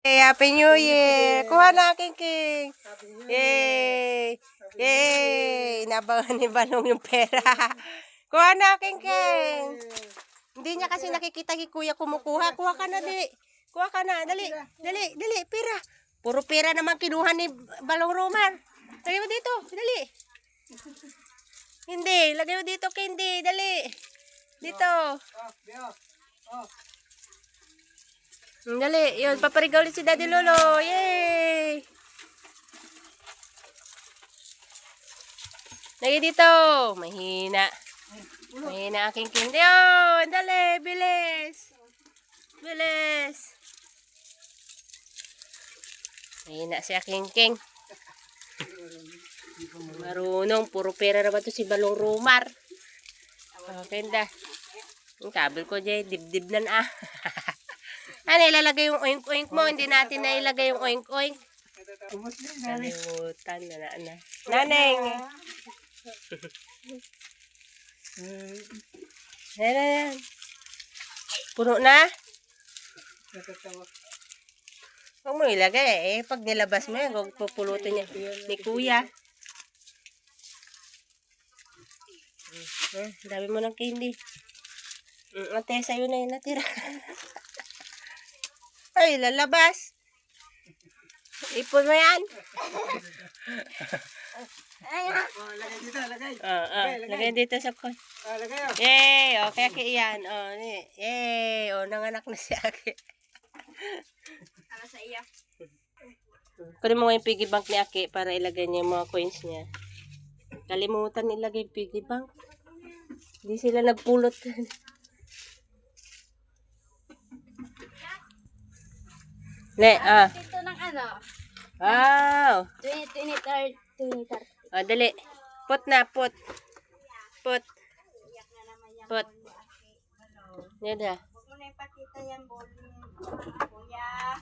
Hey, Happy New Year! Kuha na, King. Yay! Yay! Inabangan ni Balong yung pera. Kuha na, King. Hindi niya kasi nakikita kay Kuya kumukuha. Kuha ka na, di. Kuha ka na. Dali, pera. Puro pera naman kinuha ni Balong Romar. Lagay mo dito, dali. Hindi, lagay mo dito, Candy. Dali. Dito. Dali, yun, paparigaw ulit si Daddy Lolo. Yay! Lagi dito. Mahina. Mahina aking King. Yun, dali, bilis. Bilis. Mahina si aking King. Marunong, puro pera naman to si Balong Romar. Okay na. Yung kabel ko dyan, dibdib na na. Ano, ilalagay yung oink-oink mo. Hindi natin na ilagay yung oink-oink. Kalimutan na na. Naneng! Ayan. Puno na? Huwag mo ilagay eh. Pag nilabas mo yan, huwag pupulutin niya ni Kuya. Dami mo ng candy. Ate, sa'yo na yun natira. Ay, lalabas. Ipon mo yan. Lagay dito, lagay. Lagay dito sa koy. Lagay o. Yay! Okay, Aki yan. Yay! Nanganak na si Aki. Para sa iya. Kunin mo yung piggy bank ni Aki para ilagay niya yung mga coins niya. Kalimutan ilagay yung piggy bank. Hindi sila nagpulot. Ito ng ano? Wow! 2023. Dali. Put na, put. Put. Yan na. Huwag mo na ipakita yan, Kuya.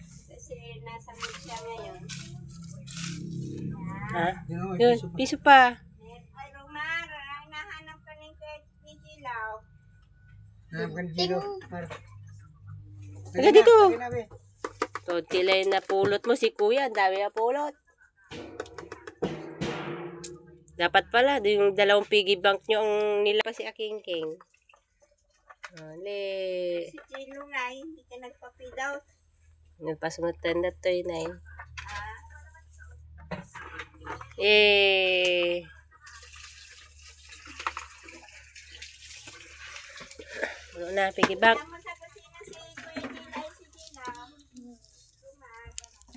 Kasi nasa mood siya ngayon. Ha? Yun, piso pa. Ay, Romar, nahanap ka ni Dilaw. Taga dito. So, sila yung napulot mo si Kuya. Ang dami na pulot. Dapat pala, yung dalawang piggy bank nyo ang nila pa si Aking King. Ali. Si Chilo nga, hindi ka nagpa-feed out. Nagpasumutan na to yun ay. Eh. Ano na, piggy bank. Alam mo sa kusina si Kuya Dilay, si Dilaw.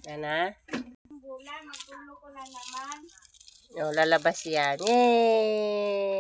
Yan na. Bulan, magtulo ko na naman. Lalabas yan. Yay!